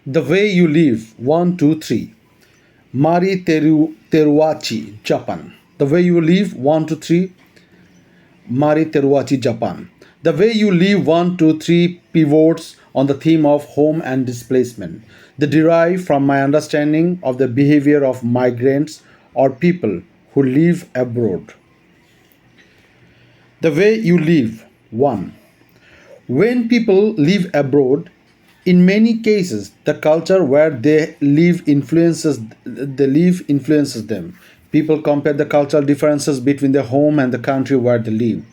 The way you live, 1, 2, 3. Teruachi, Japan. The way you live, 1, 2, 3. Teruachi, Japan. The way you live, 1, 2, 3 pivots on the theme of home and displacement. They derive from my understanding of the behavior of migrants or people who live abroad. The way you live, 1. When people live abroad, in many cases, the culture where they live influences them. People compare the cultural differences between their home and the country where they live.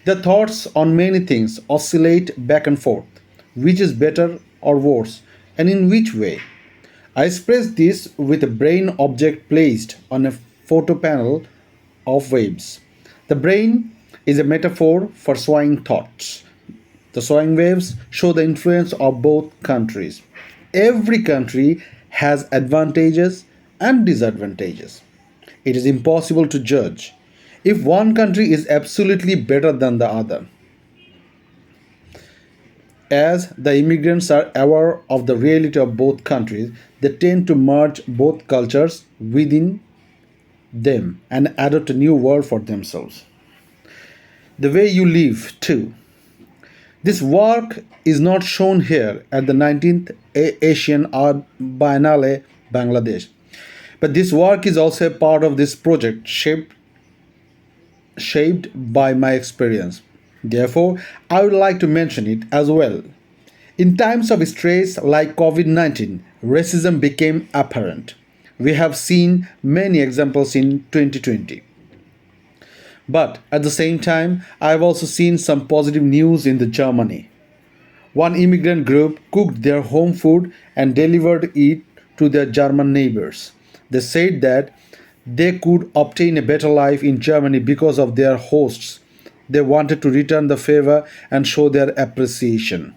Their thoughts on many things oscillate back and forth. Which is better or worse, and in which way? I express this with a brain object placed on a photo panel of waves. The brain is a metaphor for swaying thoughts. The swaying waves show the influence of both countries. Every country has advantages and disadvantages. It is impossible to judge if one country is absolutely better than the other. As the immigrants are aware of the reality of both countries, they tend to merge both cultures within them and adopt a new world for themselves. The way you live, too. This work is not shown here at the 19th Asian Art Biennale, Bangladesh. But this work is also a part of this project shaped by my experience. Therefore, I would like to mention it as well. In times of stress like COVID 19, racism became apparent. We have seen many examples in 2020. But at the same time, I have also seen some positive news in the Germany. One immigrant group cooked their home food and delivered it to their German neighbors. They said that they could obtain a better life in Germany because of their hosts. They wanted to return the favor and show their appreciation.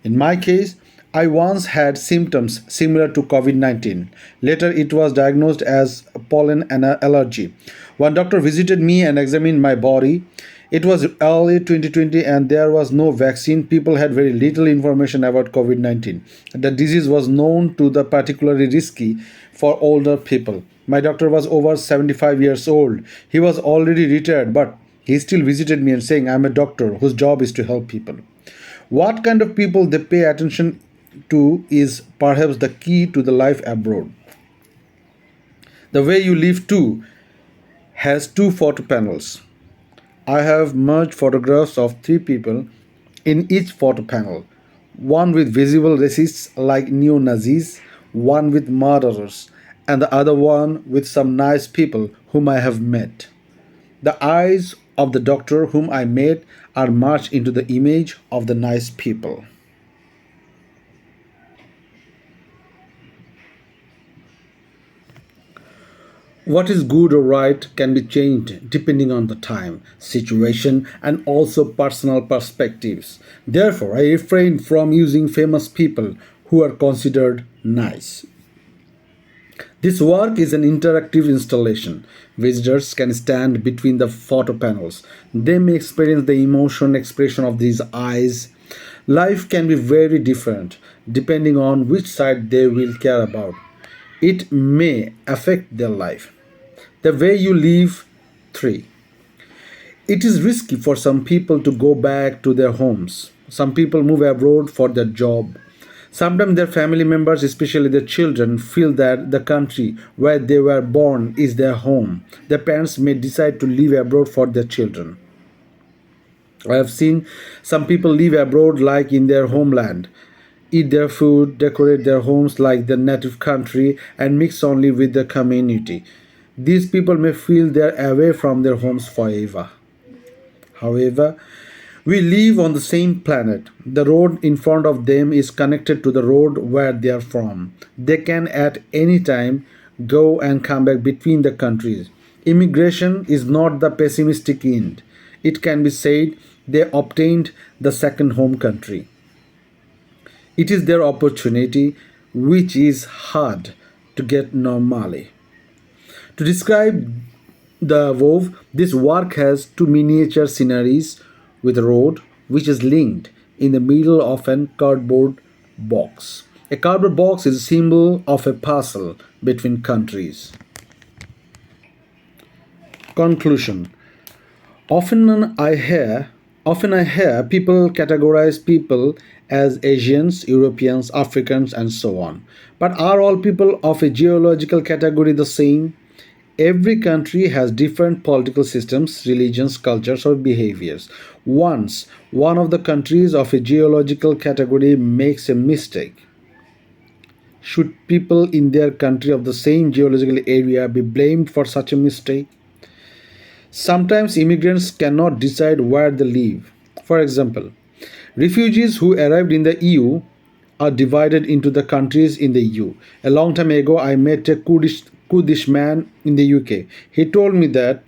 In my case, I once had symptoms similar to COVID 19. Later, it was diagnosed as pollen allergy. One doctor visited me and examined my body. It was early 2020 and there was no vaccine. People had very little information about COVID 19. The disease was known to be particularly risky for older people. My doctor was over 75 years old. He was already retired, but he still visited me and saying, I'm a doctor whose job is to help people. What kind of people they pay attention to is perhaps the key to the life abroad. The way you live too has two photo panels. I have merged photographs of three people in each photo panel, one with visible racists like neo Nazis, one with murderers, and the other one with some nice people whom I have met. The eyes of the doctor whom I met are merged into the image of the nice people. What is good or right can be changed depending on the time, situation, and also personal perspectives. Therefore, I refrain from using famous people who are considered nice. This work is an interactive installation. Visitors can stand between the photo panels. They may experience the emotion expression of these eyes. Life can be very different depending on which side they will care about. It may affect their life. The way you live, 3. It is risky for some people to go back to their homes. Some people move abroad for their job. Sometimes their family members, especially their children, feel that the country where they were born is their home. Their parents may decide to live abroad for their children. I have seen some people live abroad like in their homeland, eat their food, decorate their homes like their native country, and mix only with the community. These people may feel they are away from their homes forever. However, we live on the same planet. The road in front of them is connected to the road where they are from. They can at any time go and come back between the countries. Immigration is not the pessimistic end. It can be said they obtained the second home country. It is their opportunity which is hard to get normally. To describe the WoW, this work has two miniature sceneries with a road which is linked in the middle of an cardboard box. A cardboard box is a symbol of a parcel between countries. Conclusion. Often I hear Often I hear people categorize people as Asians, Europeans, Africans, and so on. But are all people of a geological category the same? Every country has different political systems, religions, cultures, or behaviors. Once one of the countries of a geological category makes a mistake, should people in their country of the same geological area be blamed for such a mistake? Sometimes immigrants cannot decide where they live. For example, refugees who arrived in the EU are divided into the countries in the EU. A long time ago, I met a Kurdish man in the UK. He told me that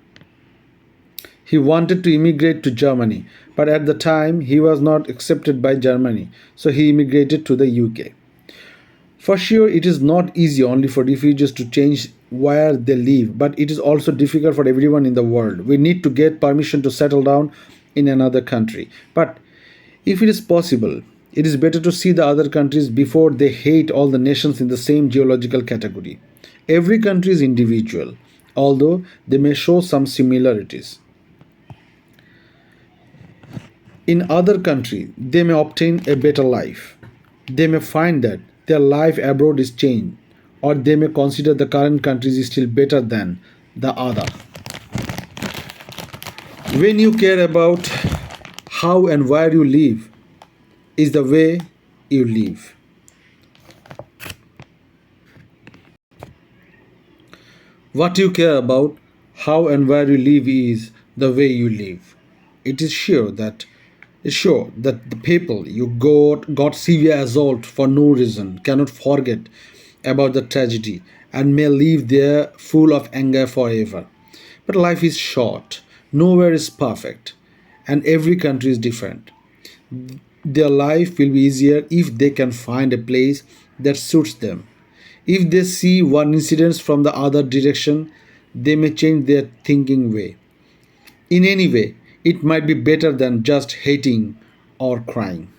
he wanted to immigrate to Germany, but at the time he was not accepted by Germany, so he immigrated to the UK. For sure, it is not easy only for refugees to change where they live, but it is also difficult for everyone in the world. We need to get permission to settle down in another country. But if it is possible, it is better to see the other countries before they hate all the nations in the same geological category. Every country is individual, although they may show some similarities. In other country, they may obtain a better life. They may find that their life abroad is changed, or they may consider the current country is still better than the other. When you care about how and where you live, is the way you live. What you care about, how and where you live is the way you live. It is sure that the people you got severe assault for no reason cannot forget about the tragedy and may live there full of anger forever. But life is short, nowhere is perfect, and every country is different. Their life will be easier if they can find a place that suits them. If they see one incident from the other direction, they may change their thinking way. In any way, it might be better than just hating or crying.